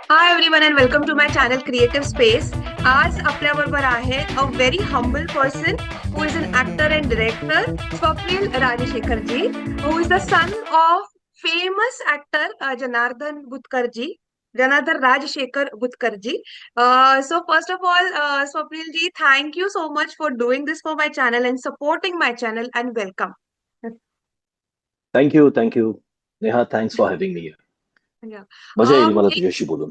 High everyone and welcome to my channel creative space. आज आपल्याबरोबर आहे a very humble person who is an actor and director Swapnil Rajshekharji, who is the son of famous actor Janardan Rajshekhar Butkarji. So first of all, Swapnil ji, thank you so much for doing this for my channel and supporting my channel, and welcome. Thank you thank you Neha, thanks for having me. Yeah. मजा येईल मला एक तुझ्याशी बोलून.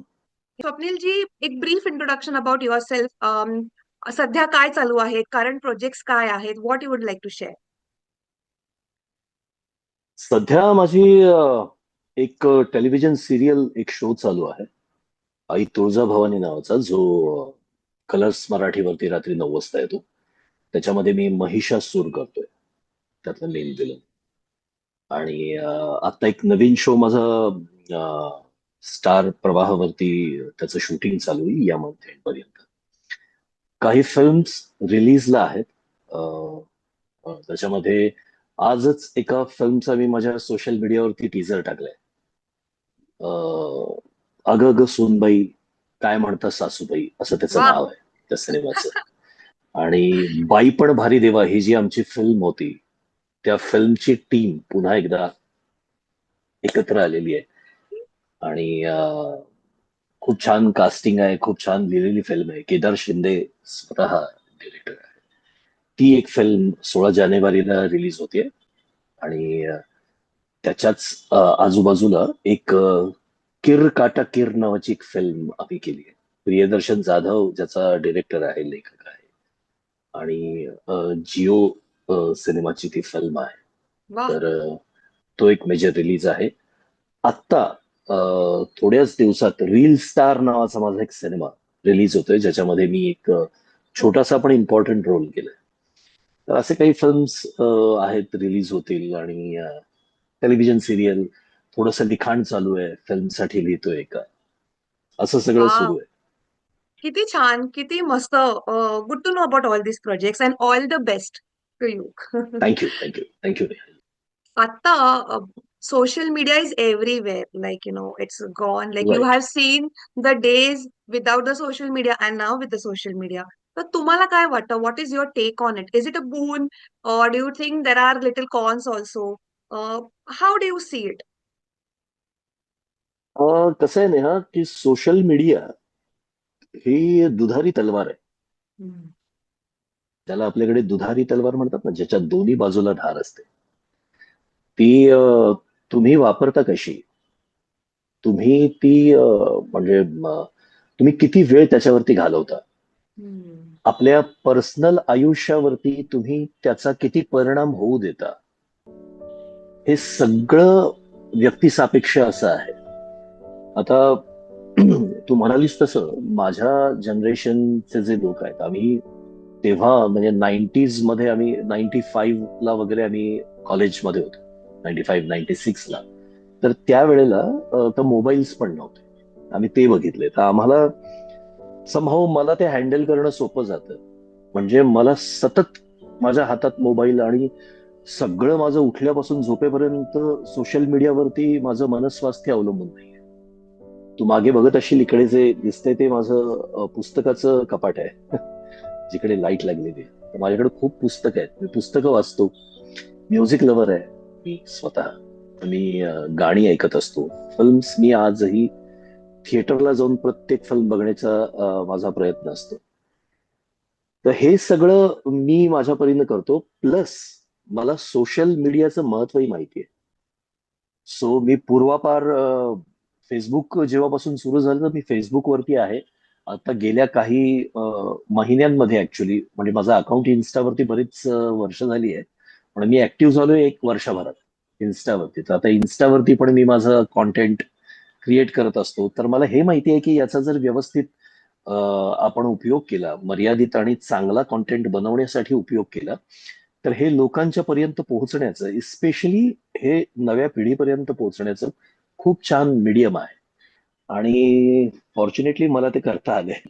स्वप्नील जी, एक brief introduction about yourself. सध्या काय चालू आहे, करंट प्रोजेक्ट्स काय आहेत, what you would like to share? सध्या माझी एक टेलिव्हिजन सिरियल, एक शो चालू आहे, आई तुळजाभवानी नावाचा, जो कलर्स मराठीवरती रात्री 9 वाजता येतो. त्याच्यामध्ये मी महिषासूर करतोय, त्यातला मेन विलन. आणि आता एक नवीन शो माझा स्टार प्रवाहावरती त्याचं शूटिंग चालू आहे या मंथ एंड पर्यंत. काही फिल्म्स रिलीजला आहेत. त्याच्यामध्ये आजच एका फिल्मचा मी माझ्या सोशल मीडियावरती टीझर टाकलाय. अग ग सूनबाई, काय म्हणतात सासूबाई, असं त्याचं वा. नाव आहे त्या सिनेमाचं. आणि बाई पण भारी देवा, ही जी आमची फिल्म होती, त्या फिल्मची टीम पुन्हा एकदा एकत्र आलेली आहे. आणि खूप छान कास्टिंग आहे, खूप छान लिहिलेली फिल्म आहे. केदार शिंदे स्वतः डिरेक्टर आहे. ती एक फिल्म 16 जानेवारीला रिलीज होतीये. आणि त्याच्याच आजूबाजूला एक किर काटा किर नावाची एक फिल्म आम्ही केली आहे. प्रियदर्शन जाधव ज्याचा डिरेक्टर आहे, लेखक आहे. आणि सिनेमाची ती फिल्म आहे. वा. तर तो एक मेजर रिलीज आहे. आत्ता थोड्याच दिवसात रील स्टार नावाचा माझा एक सिनेमा रिलीज होतोय, ज्याच्यामध्ये मी एक छोटासा पण इम्पॉर्टंट रोल केलाय. तर असे काही फिल्म्स आहेत, रिलीज होतील. आणि टेलिव्हिजन सिरियल, थोडंसं लिखाण चालू आहे, फिल्मसाठी लिहितोय का, असं सगळं वा. सुरू आहे. किती छान, किती मस्त. Good to know about all this projects and all the best to you. Thank you thank you thank you. आता social media is everywhere, like, it's gone, like you right. have seen the days without the social media and now with the social media. तर तुम्हाला काय वाटतं, what is your take on it? Is it a boon, or do you think there are little cons also? How do you see it? कसं आहे नेहा, की social media ही दुधारी तलवार आहे. हम्म. त्याला आपल्याकडे दुधारी तलवार म्हणतात ना, ज्याच्या दोन्ही बाजूला धार असते. ती तुम्ही वापरता कशी, तुम्ही ती म्हणजे तुम्ही किती वेळ त्याच्यावरती घालवता, हम्म. आपल्या पर्सनल आयुष्यावरती तुम्ही त्याचा किती परिणाम होऊ देता, हे सगळं व्यक्तिसापेक्ष असं आहे. आता तू म्हणालीस तसं, माझ्या जनरेशनचे जे लोक आहेत, आम्ही तेव्हा म्हणजे 90s मध्ये, आम्ही 95 ला वगैरे आम्ही कॉलेजमध्ये होतो, 95 96 ला. तर त्यावेळेला तर मोबाईल्स पण नव्हते, आम्ही ते बघितले. तर आम्हाला समहाऊ मला ते हँडल करणं सोपं जातं. म्हणजे मला सतत माझ्या हातात मोबाईल, आणि सगळं माझं उठल्यापासून झोपेपर्यंत सोशल मीडियावरती माझं मनस्वास्थ्य अवलंबून नाही. तू मागे बघत असशील, इकडे जे दिसतंय ते माझं पुस्तकाचं कपाट आहे, जिकडे लाईट लागलेली आहे. तर माझ्याकडे खूप पुस्तकं आहेत, मी पुस्तकं वाचतो. म्युझिक लव्हर आहे मी स्वतः. मी गाणी ऐकत असतो. फिल्म्स, मी आजही थिएटरला जाऊन प्रत्येक फिल्म बघण्याचा माझा प्रयत्न असतो. तर हे सगळं मी माझ्या परीने करतो. प्लस मला सोशल मीडियाचं महत्वही माहिती आहे. सो मी पूर्वापार फेसबुक जेव्हापासून सुरू झालं, तर मी फेसबुकवरती आहे. आता गेल्या काही महिन्यांमध्ये ऍक्च्युली, म्हणजे माझं अकाउंट इन्स्टावरती बरीच वर्ष झाली आहे, पण मी ऍक्टिव्ह झालोय 1 वर्षभरात इन्स्टावरती. तर आता इन्स्टावरती पण मी माझं कॉन्टेंट क्रिएट करत असतो. तर मला हे माहिती आहे की याचा जर व्यवस्थित आपण उपयोग केला, मर्यादित आणि चांगला कॉन्टेंट बनवण्यासाठी उपयोग केला, तर हे लोकांच्या पर्यंत पोहोचण्याचं, इस्पेशली हे नव्या पिढीपर्यंत पोहोचण्याचं खूप छान मीडियम आहे. आणि फॉर्च्युनेटली मला ते करता आलंय.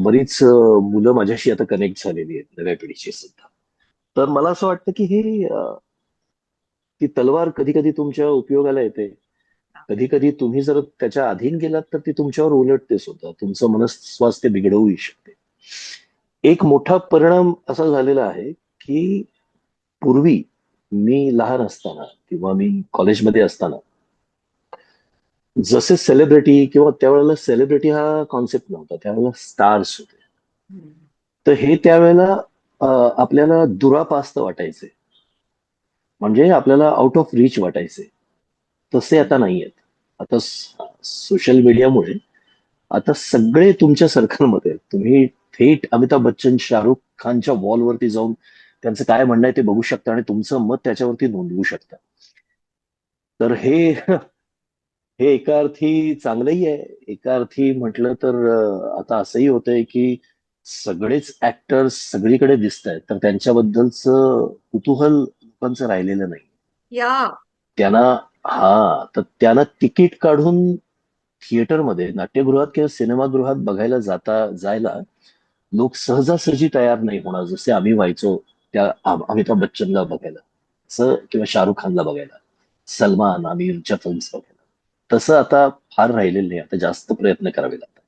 बरीच मुलं माझ्याशी आता कनेक्ट झालेली आहेत, नव्या पिढीची सुद्धा. तर मला असं वाटतं की हे ती तलवार कधी कधी तुमच्या उपयोगाला येते, कधी कधी तुम्ही जर त्याच्या अधीन गेलात तर ती तुमच्यावर उलटते सुद्धा, तुमचं मनस्वास्थ्य बिघडवूही शकते. एक मोठा परिणाम असा झालेला आहे की पूर्वी मी लहान असताना किंवा मी कॉलेजमध्ये असताना जसे सेलिब्रिटी, किंवा त्यावेळेला सेलिब्रिटी हा कॉन्सेप्ट नव्हता, त्यावेळेला स्टार्स होते, तर हे त्यावेळेला आपल्याला दुरापास्त वाटायचे, म्हणजे आपल्याला आउट ऑफ रीच वाटायचे. तसे आता नाही आहेत. आता सोशल मीडियामुळे आता सगळे तुमच्या सर्कलमध्ये आहेत. तुम्ही थेट अमिताभ बच्चन, शाहरुख खानच्या वॉलवरती जाऊन त्यांचं काय म्हणणं आहे ते बघू शकता आणि तुमचं मत त्याच्यावरती नोंदवू शकता. तर हे हे एका अर्थी चांगलंही आहे, एका अर्थी म्हटलं तर आता असंही होतंय की सगळेच ऍक्टर्स सगळीकडे दिसत आहेत, तर त्यांच्याबद्दलचं कुतूहल लोकांचं राहिलेलं नाही. या त्यांना तर त्यांना तिकीट काढून थिएटरमध्ये, नाट्यगृहात किंवा सिनेमागृहात बघायला जायला लोक सहजासहजी तयार नाही होणार, जसे आम्ही व्हायचो त्या अमिताभ बच्चनला बघायला, असं, किंवा शाहरुख खानला बघायला, सलमान आमिरच्या फिल्म्स बघायला. तसं आता फार राहिलेलं नाही, आता जास्त प्रयत्न करावे लागतात.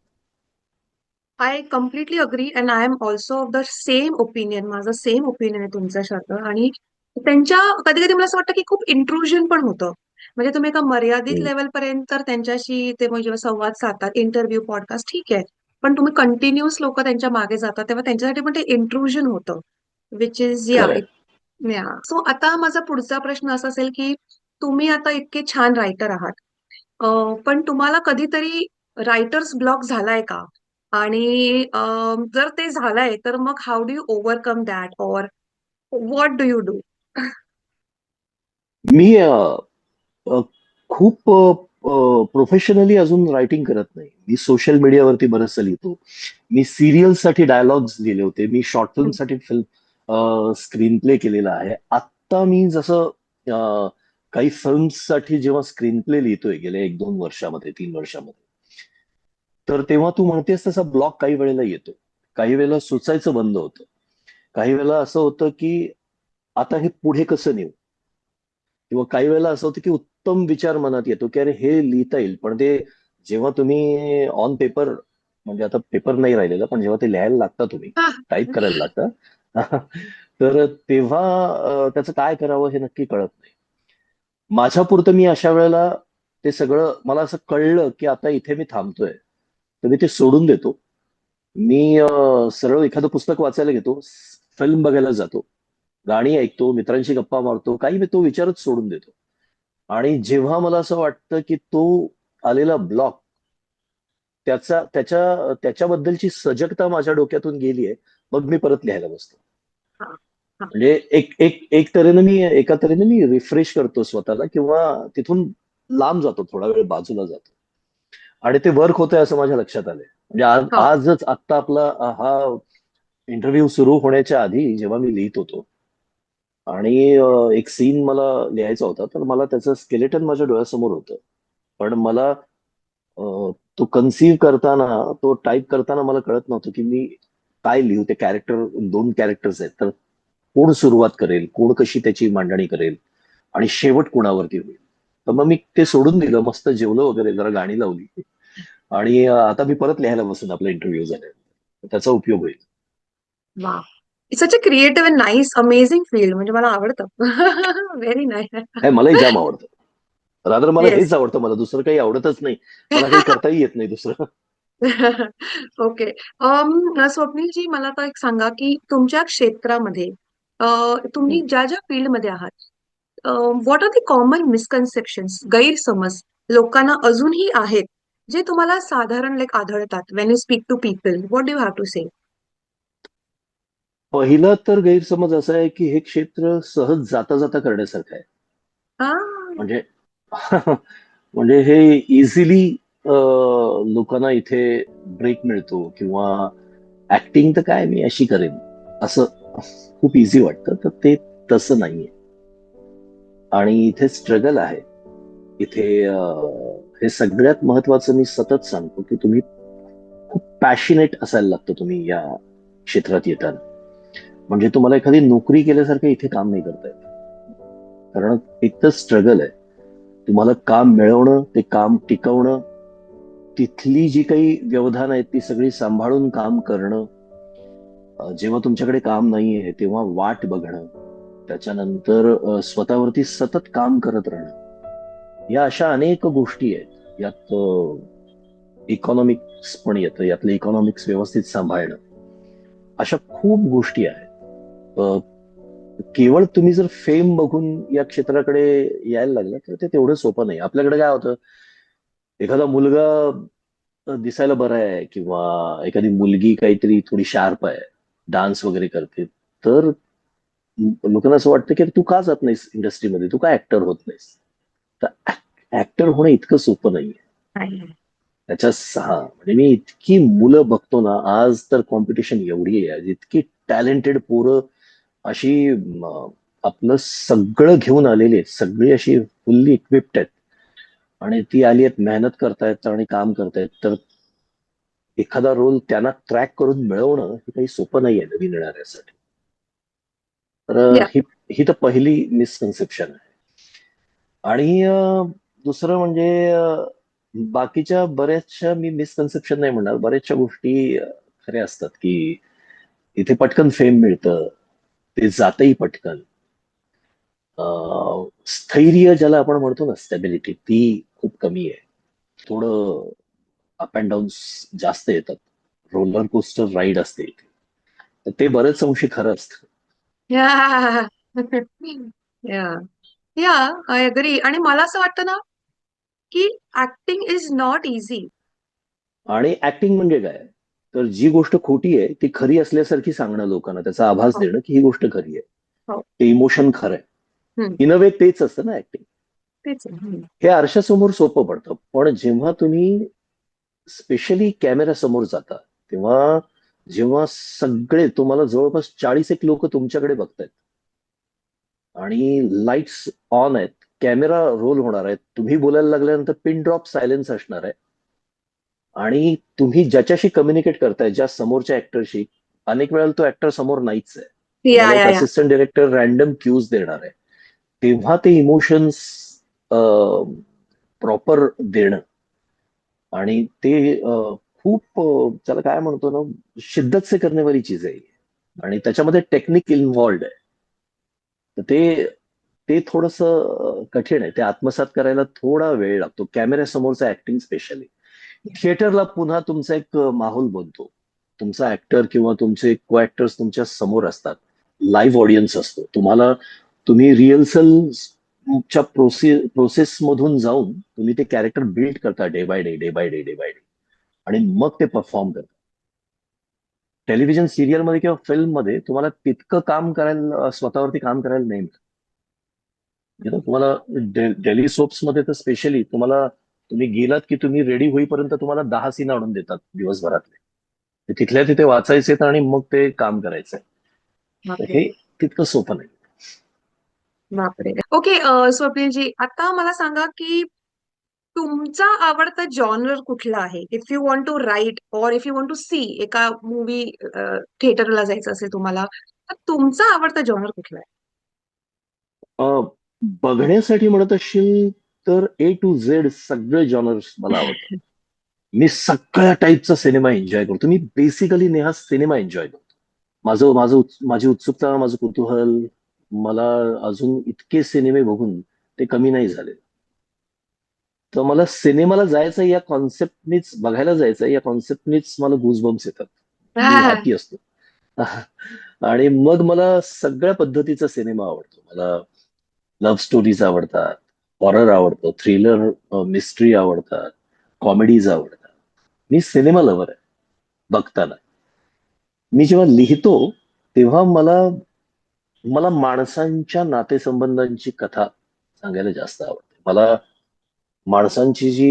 I completely agree and I am also of the same opinion. माझं सेम ओपिनियन आहे तुमच्यासारखं. आणि त्यांच्या कधी कधी मला असं वाटतं की खूप इंट्रुजन पण होतं. म्हणजे तुम्ही एका मर्यादित हम्म, लेवल पर्यंत तर त्यांच्याशी ते म्हणजे जेव्हा संवाद साधतात, इंटरव्ह्यू पॉडकास्ट ठीक आहे, पण तुम्ही कंटिन्युअस लोक त्यांच्या मागे जातात तेव्हा त्यांच्यासाठी पण ते इंट्रुजन होतं, विच इज या. खरंय. या सो आता माझा पुढचा प्रश्न असा असेल की तुम्ही आता इतके छान रायटर आहात, पण तुम्हाला कधीतरी रायटर्स ब्लॉक झालाय का? आणि जर ते झालंय तर मग how do you overcome that, or what do you do? मी अ, खूप प्रोफेशनली अजून रायटिंग करत नाही. मी सोशल मीडियावरती बरंचसं लिहितो. मी सिरियल्ससाठी डायलॉग्स लिहिले होते. मी शॉर्ट फिल्मसाठी स्क्रीन प्ले केलेला आहे. आत्ता मी जसं अ, काही फिल्म्ससाठी जेव्हा स्क्रीन प्ले लिहितोय गेल्या 1-2 वर्षामध्ये, 3 वर्षामध्ये, तर तेव्हा तू म्हणतेस तसा ब्लॉक काही वेळेला येतो. काही वेळेला सुचायचं बंद होतं. काही वेळेला असं होतं की आता हे पुढे कसं नेऊ, किंवा काही वेळेला असं होतं की उत्तम विचार मनात येतो की अरे हे लिहिता येईल, पण ते जेव्हा तुम्ही ऑन पेपर, म्हणजे आता पेपर नाही राहिलेला, पण जेव्हा ते लिहायला लागता, तुम्ही टाईप करायला लागता तर तेव्हा त्याचं काय करावं हे नक्की कळत नाही. माझ्यापुरतं मी अशा वेळेला ते सगळं, मला असं कळलं की आता इथे मी थांबतोय, तर मी ते सोडून देतो. मी सरळ एखादं पुस्तक वाचायला घेतो, फिल्म बघायला जातो, गाणी ऐकतो, मित्रांशी गप्पा मारतो, काही मी तो विचारच सोडून देतो. आणि जेव्हा मला असं वाटतं की तो आलेला ब्लॉक, त्याच्याबद्दलची सजगता माझ्या डोक्यातून गेलीये, मग मी परत लिहायला बसतो. हा, हा. म्हणजे एका तऱ्हेने मी रिफ्रेश करतो स्वतःला, किंवा तिथून लांब जातो, थोडा वेळ बाजूला जातो. आणि ते वर्क होतंय असं माझ्या लक्षात आलंय. म्हणजे हो. आजच आत्ता आपला हा इंटरव्ह्यू सुरू होण्याच्या आधी जेव्हा मी लिहित होतो, आणि एक सीन मला लिहायचा होता, तर मला त्याचं स्केलेटन माझ्या डोळ्यासमोर होतं. पण मला तो कन्सीव्ह करताना, तो टाईप करताना मला कळत नव्हतं की मी काय लिहू. ते कॅरेक्टर, 2 कॅरेक्टर्स आहेत, तर कोण सुरुवात करेल, कोण कशी त्याची मांडणी करेल, आणि शेवट कोणावरती होईल. तर मग मी ते सोडून दिलं, मस्त जेवलं वगैरे, जरा गाणी लावली, आणि आता मी परत लिहायला बसून आपला इंटरव्ह्यू झाल्यानंतर त्याचा उपयोग होईल. वा, it's such a creative and nice amazing field. म्हणजे मला आवडतं. Very nice. हे मलाही जाम आवडतं. रादर मला येस. हेच आवडतं, मला दुसरं काही आवडतच नाही. मला काही करताही येत नाही दुसरं. ओके. स्वप्नीलजी, मला आता एक सांगा की तुमच्या क्षेत्रामध्ये तुम्ही हं. ज्या ज्या फील्डमध्ये आहात, what are the common misconceptions, गैरसमज लोकांना अजूनही आहेत, जे तुम्हाला साधारण लाईक आढळतात when you speak to people? What do have to say? पहिला तर गैरसमज असा आहे की हे क्षेत्र सहज जाता जाता करण्यासारखं आहे. हा. म्हणजे म्हणजे हे इझिली लोकांना इथे ब्रेक मिळतो, किंवा ऍक्टिंग तर काय मी अशी करेन, असं खूप इझी वाटतं, तर ते तसं नाहीये. आणि इथे स्ट्रगल आहे. इथे हे सगळ्यात महत्वाचं मी सतत सांगतो की तुम्ही खूप पॅशनेट असायला लागतं तुम्ही या क्षेत्रात येताना. म्हणजे तुम्हाला एखादी नोकरी केल्यासारखं इथे काम नाही करता येत, कारण एक तर स्ट्रगल आहे. तुम्हाला काम मिळवणं, ते काम टिकवणं, तिथली जी काही व्यवधान आहेत ती सगळी सांभाळून काम करणं, जेव्हा तुमच्याकडे काम नाहीये तेव्हा वाट बघणं, त्याच्यानंतर स्वतःवरती सतत काम करत राहणं, या अशा अनेक गोष्टी आहेत. यात इकॉनॉमिक्स पण येतं, यातलं इकॉनॉमिक्स व्यवस्थित सांभाळणं, अशा खूप गोष्टी आहेत. केवळ तुम्ही जर फेम बघून या क्षेत्राकडे यायला लागला तर ते तेवढं सोपं नाही. आपल्याकडे काय होतं, एखादा मुलगा दिसायला बरा आहे किंवा एखादी मुलगी काहीतरी थोडी शार्प आहे, डान्स वगैरे करते, तर लोकांना असं वाटतं की तू का जात नाहीस इंडस्ट्रीमध्ये, तू का ऍक्टर होत नाहीस. तर ऍक्टर होणं इतकं सोपं नाहीये. नाही. त्याच्या सहा म्हणजे मी इतकी मुलं बघतो ना, आज तर कॉम्पिटिशन एवढी आहे, इतकी टॅलेंटेड पोरं अशी आपलं सगळं घेऊन आलेली आहेत, सगळी अशी फुल्ली इक्विप्ड आहेत आणि ती आली आहेत, मेहनत करतायत आणि काम करतायत. तर एखादा रोल त्यांना क्रॅक करून मिळवणं हे काही सोपं नाहीये नवीन येणाऱ्यासाठी. तर या. ही ही तर पहिली मिसकन्सेप्शन आहे. आणि दुसरं म्हणजे बाकीच्या बऱ्याचशा, मी मिसकन्सेप्शन नाही म्हणणार, बऱ्याचशा गोष्टी खऱ्या असतात की इथे पटकन फेम मिळतं, ते जातही पटकन. स्थैर्य ज्याला आपण म्हणतो ना, स्टॅबिलिटी ती खूप कमी आहे. थोडं अप अँड डाऊन जास्त येतात. रोलर कोस्टर राईड असते इथे. तर ते बरेच अंशी खरं असतं. या. या. या. I agree. आणि मला असं वाटतं ना की ऍक्टिंग इज नॉट इझी. आणि ऍक्टिंग म्हणजे काय, तर जी गोष्ट खोटी आहे ती खरी असल्यासारखी सांगणं लोकांना, त्याचा आभास हो. देणं की ही गोष्ट खरी आहे, हो. ते इमोशन खरं आहे. हम्म. इन अ वे तेच असतं ना ऍक्टिंग. तेच आहे. हे आरशासमोर सोपं पडतं, पण जेव्हा तुम्ही स्पेशली कॅमेरा समोर जाता, तेव्हा जेव्हा सगळे तुम्हाला जवळपास 40 एक लोक तुमच्याकडे बघतायत आणि लाईट्स ऑन आहेत, कॅमेरा रोल होणार आहे, तुम्ही बोलायला लागल्यानंतर पिन ड्रॉप सायलेन्स असणार आहे आणि तुम्ही ज्याच्याशी कम्युनिकेट करताय, ज्या समोरच्या ऍक्टरशी, अनेक वेळेला तो ऍक्टर समोर नाहीच आहे, या तुम्हाला एक या या. असिस्टंट डिरेक्टर रॅन्डम क्यूज देणार आहे, तेव्हा ते इमोशन्स प्रॉपर देणं आणि ते खूप त्याला काय म्हणतो ना, शिद्दत से करने वाली चीज आहे आणि त्याच्यामध्ये टेक्निक इन्व्हॉल्ड आहे. तर ते ते थोडस कठीण आहे, ते आत्मसात करायला थोडा वेळ लागतो, कॅमेऱ्यासमोरचं ऍक्टिंग स्पेशली. थिएटरला पुन्हा तुमचा एक माहोल बनतो, तुमचा ऍक्टर किंवा तुमचे को ऍक्टर्स तुमच्या समोर असतात, लाईव्ह ऑडियन्स असतो, तुम्ही रिहर्सलच्या प्रोसेस मधून जाऊन तुम्ही ते कॅरेक्टर बिल्ड करता, day by day, day by day, day by day, आणि मग ते परफॉर्म करता. टेलिव्हिजन सिरियलमध्ये किंवा फिल्ममध्ये तुम्हाला तितकं काम करायला, स्वतःवरती काम करायला नाही मिळत. तुम्हाला डेली सोप्स मध्ये तर स्पेशली तुम्हाला, तुम्ही गेलात की तुम्ही रेडी होईपर्यंत तुम्हाला 10 सीन आणून देतात दिवसभरातले, ते तिथल्या तिथे वाचायचे आणि मग ते काम करायचंय. तर बापरे. हे तितकं सोपं नाही. बापरे. ओके. स्वप्नीलजी, आता मला सांगा की तुमचा आवडता जॉनर कुठला आहे? If you want to write or if you want to see, एका मूवी थिएटरला जायचं असेल तुम्हाला, तर तुमचा आवडता जॉनर कुठला आहे? अं, बघण्यासाठी म्हणत असशील तर ए टू झेड सगळे जॉनर्स मला आवडतात. मी सगळ्या टाईपचा सिनेमा एन्जॉय करतो. मी बेसिकली नेहा सिनेमा एन्जॉय करतो. माझी उत्सुकता, माझं कुतूहल, मला अजून इतके सिनेमे बघून ते कमी नाही झाले. तर मला सिनेमाला जायचं या कॉन्सेप्टनीच, बघायला जायचं या कॉन्सेप्टनीच मला गुजबम्स येतात, मी हॅपी असतो. आणि मग मला सगळ्या पद्धतीचा सिनेमा आवडतो. मला लव्ह स्टोरीज आवडतात, हॉरर आवडतं, थ्रिलर, मिस्ट्री आवडतात, कॉमेडीज आवडतात. मी सिनेमा लव्हर आहे. बघताना मी जेव्हा लिहितो तेव्हा मला मला माणसांच्या नातेसंबंधांची कथा सांगायला जास्त आवडते. मला माणसांची जी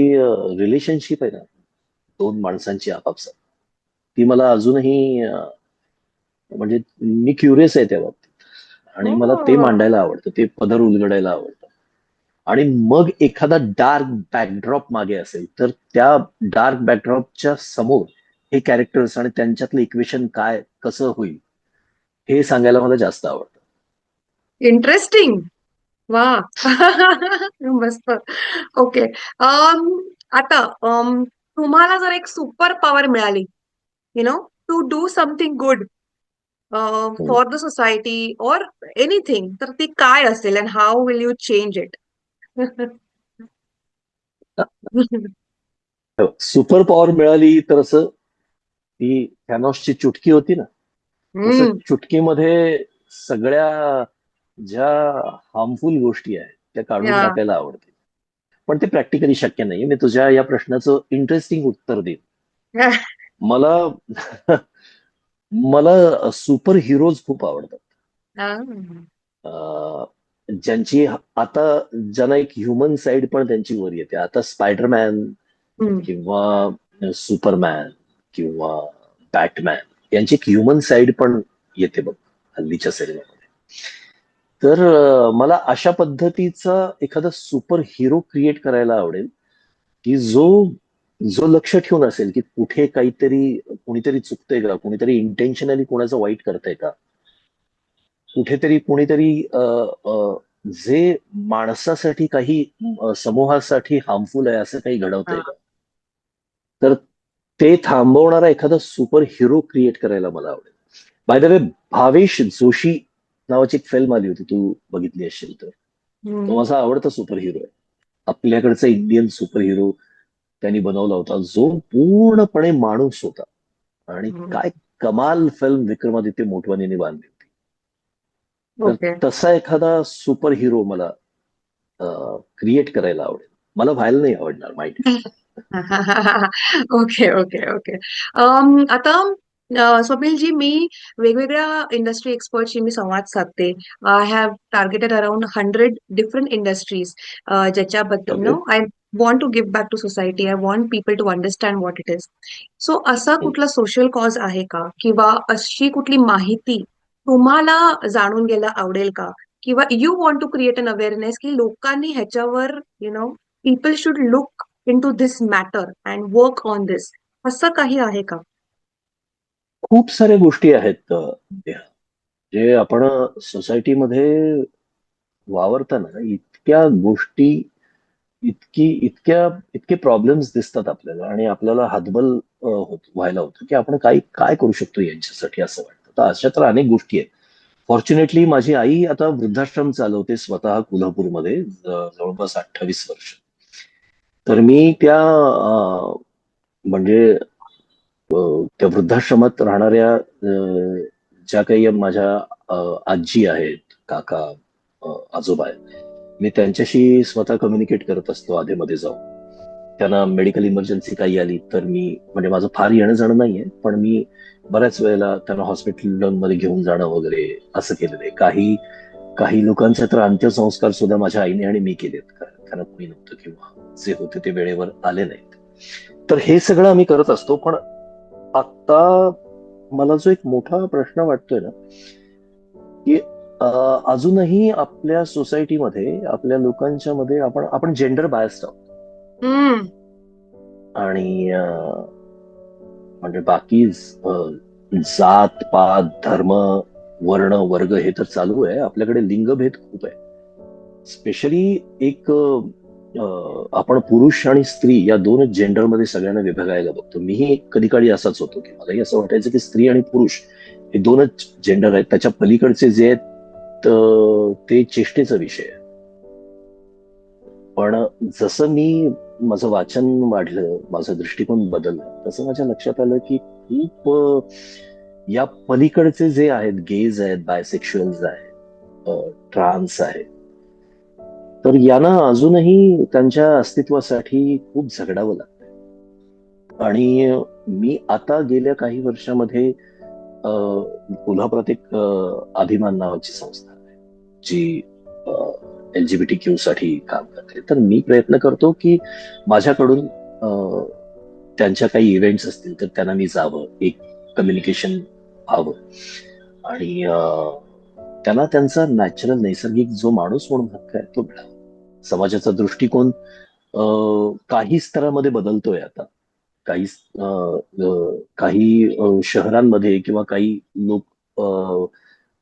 रिलेशनशिप आहे ना, दोन माणसांची आपापसात, ती मला अजूनही म्हणजे मी क्युरियस आहे त्या बाबतीत आणि मला ते हो. मांडायला आवडतं, ते पदर उलगडायला आवडतं. आणि मग एखादा डार्क बॅकड्रॉप मागे असेल तर त्या डार्क बॅकड्रॉपच्या समोर हे कॅरेक्टर्स आणि त्यांच्यातलं इक्वेशन काय कसं होईल हे सांगायला मला जास्त आवडतं. इंटरेस्टिंग. वा. मस्त. ओके. आता तुम्हाला जर एक सुपर पॉवर मिळाली, to do something good for the society और एनिथिंग, तर ती काय असेल and how will you change it? Super power मिळाली तर असं ती थॅनॉसची चुटकी होती ना, तसं हम्म. चुटकीमध्ये सगळ्या ज्या हार्मफुल गोष्टी आहेत त्या काढून या. टाकायला आवडते. पण ते प्रॅक्टिकली शक्य नाहीये. मी तुझ्या या प्रश्नाचं इंटरेस्टिंग उत्तर देईन. मला मला सुपर हिरोज खूप आवडतात. अं, ज्यांची आता ज्यांना एक ह्युमन साइड पण त्यांची वर येते. आता स्पायडरमॅन हम्म. किंवा सुपरमॅन किंवा बॅटमॅन यांची एक ह्युमन साइड पण येते बघ हल्लीच्या सिनेमामध्ये. तर मला अशा पद्धतीचा एखादा सुपर हिरो क्रिएट करायला आवडेल की जो जो लक्ष ठेवून असेल की कुठे काहीतरी कुणीतरी चुकतंय का, कुणीतरी इंटेन्शनली कोणाचं वाईट करतंय का, कुठेतरी कुणीतरी जे माणसासाठी काही समूहासाठी हार्मफुल आहे असं काही घडवतंय का, तर ते थांबवणारा एखादा सुपर हिरो क्रिएट करायला मला आवडेल. By the way, Bhavesh Joshi नावाची एक फिल्म आली होती, तू बघितली असेल तर. तो माझा आवडता सुपर हिरो आहे. आपल्याकडचा इंडियन सुपर हिरो त्यांनी बनवला होता, जो पूर्णपणे माणूस होता. आणि काय कमाल फिल्म विक्रमादित्य मोटवानीने बांधली होती. तर ओके. तसा एखादा सुपर हिरो मला क्रिएट करायला आवडेल. मला व्हायला नाही आवडणार माहिती. Okay, okay, okay. आता स्वप्नीलजी, मी वेगवेगळ्या इंडस्ट्री एक्सपर्टशी मी संवाद साधते. I have targeted around 100 different industries, ज्याच्याबद्दल okay. I want to give back to society. I want people to understand what it is. So असा कुठला सोशल कॉज आहे का, किंवा अशी कुठली माहिती तुम्हाला जाणून घ्यायला आवडेल का, किंवा you want to create an awareness की लोकांनी ह्याच्यावर, people should look into this matter and work on this, असं काही आहे का? खूप साऱ्या गोष्टी आहेत जे आपण सोसायटीमध्ये वावरताना इतक्या गोष्टी, इतके प्रॉब्लेम्स दिसतात आपल्याला आणि आपल्याला हातबल व्हायला होतं की आपण काय काय करू शकतो यांच्यासाठी असं वाटतं. तर अशा तर अनेक गोष्टी आहेत. फॉर्च्युनेटली माझी आई आता वृद्धाश्रम चालवते स्वतः कोल्हापूरमध्ये, जवळपास 28 वर्ष. तर मी त्या म्हणजे त्या वृद्धाश्रमात राहणाऱ्या ज्या काही माझ्या आजी आहेत, काका, आजोबा आहेत, मी त्यांच्याशी स्वतः कम्युनिकेट करत असतो आधेमध्ये जाऊन. त्यांना मेडिकल इमर्जन्सी काही आली तर मी, म्हणजे माझं फार येणं जाणं नाहीये, पण मी बऱ्याच वेळेला त्यांना हॉस्पिटलमध्ये घेऊन जाणं वगैरे असं केलेलं आहे. काही काही लोकांचे तर अंत्यसंस्कार सुद्धा माझ्या आईने आणि मी केलेत, कारण त्यांना कोणी नव्हतं किंवा जे होते ते वेळेवर आले नाहीत. तर हे सगळं आम्ही करत असतो. पण आता मला जो एक मोठा प्रश्न वाटतोय ना, की अजूनही आपल्या सोसायटीमध्ये, आपल्या लोकांच्या मध्ये आपण जेंडर बायस्ड आहोत. हम्म. आणि म्हणजे बाकी जात पात धर्म वर्ण वर्ग हे तर चालू आहे, आपल्याकडे लिंगभेद खूप आहे. स्पेशली एक आपण पुरुष आणि स्त्री या दोनच जेंडरमध्ये सगळ्यांना विभागायला बघतो. मीही कधी काळी असाच होतो की मलाही असं वाटायचं की स्त्री आणि पुरुष हे दोनच जेंडर आहेत, त्याच्या पलीकडचे जे आहेत ते चेष्टेचा विषय आहे. पण जसं मी माझं वाचन वाढलं, माझा दृष्टिकोन बदलला, तसं माझ्या लक्षात आलं की खूप या पलीकडचे जे आहेत, गेज आहेत, बायसेक्शुअल्स आहेत, ट्रान्स आहेत, तर यांना अजूनही त्यांच्या अस्तित्वासाठी खूप झगडावं लागतं. आणि मी आता गेल्या काही वर्षामध्ये कोल्हापुरात एक अभिमान नावाची संस्था आहे जी LGBTQ साठी काम करते. तर मी प्रयत्न करतो की माझ्याकडून त्यांच्या काही इव्हेंट्स असतील तर त्यांना मी जावं, एक कम्युनिकेशन व्हावं आणि त्यांना त्यांचा नॅचरल नैसर्गिक जो माणूस म्हणून हक्क आहे तो मिळावा. समाजाचा दृष्टिकोन काही स्तरामध्ये बदलतोय आता. काही काही शहरांमध्ये किंवा काही लोक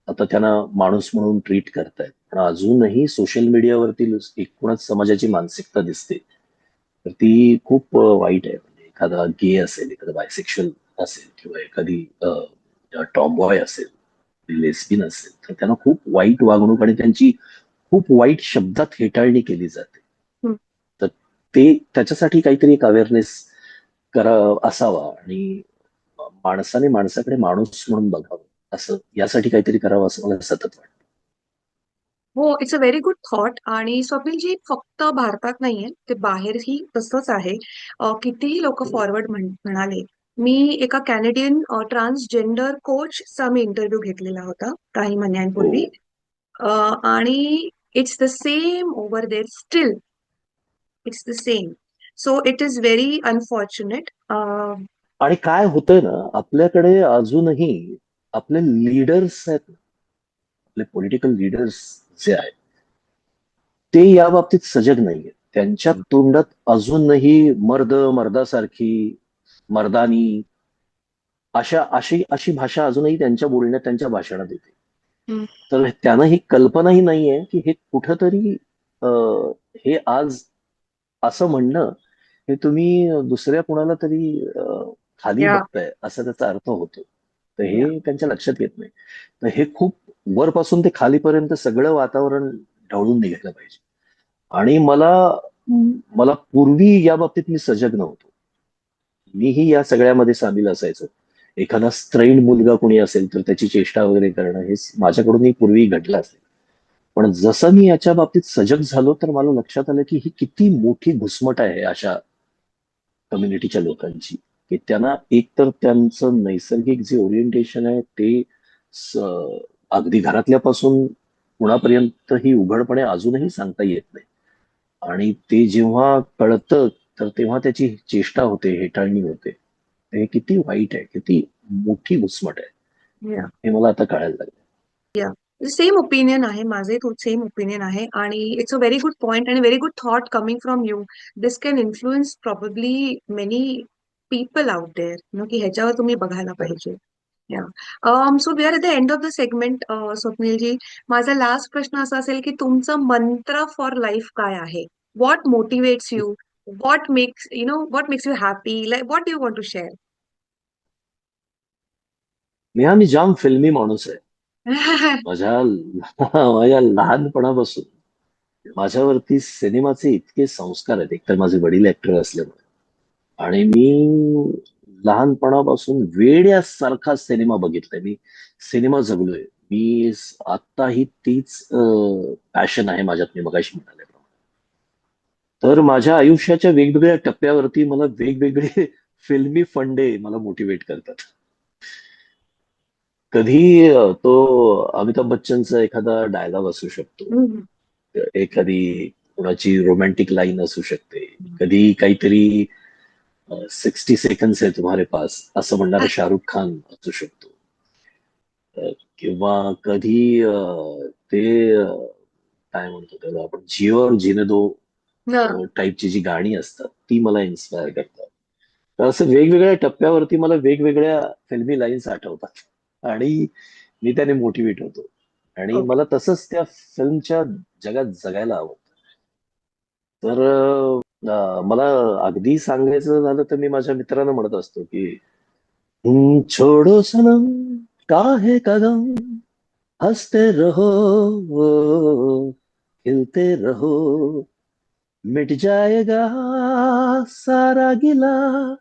आता त्यांना माणूस म्हणून ट्रीट करतायत. पण अजूनही सोशल मीडियावरती एकूणच समाजाची मानसिकता दिसते तर ती खूप वाईट आहे. म्हणजे एखादा गे असेल, एखादा बायसेक्शुअल असेल किंवा एखादी टॉमबॉय असेल, लेस्बियन असेल, तर त्यांना खूप वाईट वागणूक आणि त्यांची खूप वाईट शब्दात हेटाळणी केली जाते. हं. तर ते त्याच्यासाठी काहीतरी एक अवेअरनेस करा असावा आणि माणसाने माणसाकडे माणूस म्हणून बघावं असं यासाठी काहीतरी करावं असं मला सतत वाटतं. हो, it's a very good thought. आणि स्वप्नीलजी, फक्त भारतात नाहीये, ते बाहेरही तसंच आहे. कितीही लोक हो, फॉरवर्ड म्हणाले. मी एका कॅनेडियन ट्रान्सजेंडर कोचचा मी इंटरव्ह्यू घेतलेला होता काही हो. महिन्यांपूर्वी. अ, आणि it's the same over there still. It's the same. So it is very unfortunate. आणि काय होतंय ना, आपल्याकडे अजूनही आपले लीडर्स आहेत, आपले पॉलिटिकल लीडर्स जे आहेत ते या बाबतीत सजग नाहीये. त्यांच्या तोंडात अजूनही मर्द मर्दासारखी, मर्दानी अशी भाषा अजूनही त्यांच्या बोलण्यात, त्यांच्या भाषणात येते. तर त्यांना ही कल्पनाही नाहीये की हे कुठंतरी हे आज असं म्हणणं हे तुम्ही दुसऱ्या कुणाला तरी खाली या बघताय असा त्याचा अर्थ होतो. तर या हे त्यांच्या लक्षात येत नाही. तर हे खूप वरपासून ते खालीपर्यंत सगळं वातावरण ढवळून निघायला पाहिजे. आणि मला मला पूर्वी या बाबतीत मी सजग नव्हतो. मीही या सगळ्यामध्ये सामील असायचो. एखादा स्त्रैण मुलगा कोणी असेल तर त्याची चेष्टा वगैरे करणं हे माझ्याकडूनही पूर्वी घडलं असेल. पण जसं मी याच्या बाबतीत सजग झालो तर मला लक्षात आलं की ही किती मोठी घुसमट आहे अशा कम्युनिटीच्या लोकांची, की त्यांना एकतर त्यांचं नैसर्गिक जे ओरिएंटेशन आहे ते स- अगदी घरातल्यापासून कुणापर्यंत ही उघडपणे अजूनही सांगता येत नाही. आणि ते जेव्हा कळतं तर तेव्हा त्याची चेष्टा होते, हेटाळणी होते. हे किती वाईट आहे, किती मोठी घुसमट आहे या हे मला आता कळायला लागलं. या सेम ओपिनियन आहे माझे. तो सेम ओपिनियन आहे. आणि it's a very good point आणि very good thought coming from you. This can influence probably many people out there no, की ह्याच्यावर तुम्ही बघायला तर पाहिजे. या so we are at the end of the segment. Swapnilji, माझा लास्ट प्रश्न असा असेल की तुमचं मंत्र फॉर लाईफ काय आहे? What motivates you? What makes you happy? Like what you want to share? मी जाम फिल्मी माणूस आहे. माझ्या माझ्या लहानपणापासून माझ्यावरती सिनेमाचे इतके संस्कार आहेत. एकतर माझे वडील ऍक्टर असल्यामुळे आणि मी लहानपणापासून वेड्यासारखा सिनेमा बघितलाय. मी सिनेमा जगलोय. मी आत्ताही तीच पॅशन आहे माझ्यात, मी मगाशी म्हणाल्याप्रमाणे. तर माझ्या आयुष्याच्या वेगवेगळ्या टप्प्यावरती मला वेगवेगळे फिल्मी फंडे मला मोटिवेट करतात. कधी तो अमिताभ बच्चनचा एखादा डायलॉग असू शकतो, एखादी कोणाची रोमॅन्टिक लाईन असू शकते, कधी काहीतरी 60 सेकंड्स है तुम्हारे पास असं म्हणणारा शाहरुख खान असू शकतो. किंवा कधी ते काय म्हणतो त्याला आपण, जिओ और जीने दो टाईपची जी गाणी असतात ती मला इन्स्पायर करतात. तर असं वेगवेगळ्या टप्प्यावरती मला वेगवेगळ्या फिल्मी लाईन्स आठवतात आणि मी त्याने मोटिवेट होतो आणि मला तसंच त्या फिल्मच्या जगात जगायला आवडतं. तर मला अगदी सांगायचं झालं तर मी माझ्या मित्रांना म्हणत असतो की छोडो सनम काहे कदम हंसते रहो खिलते रहो मिट जाएगा सारा गिला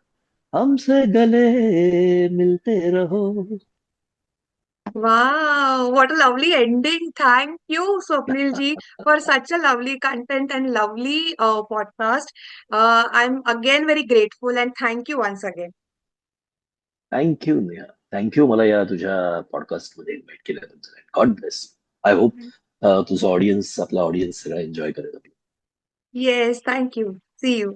हमसे गले मिलते रहो. Wow, what a lovely ending. Thank you, Swapnil ji, for such a lovely content and lovely podcast. I'm again very grateful and thank you once again. Thank you Neha, thank you मला या तुझ्या पॉडकास्ट मध्ये इन्व्हाइट केल्याबद्दल. God bless. आय होप तुझं audience, आपला audience सगळं enjoy करेल. Yes, thank you. See you.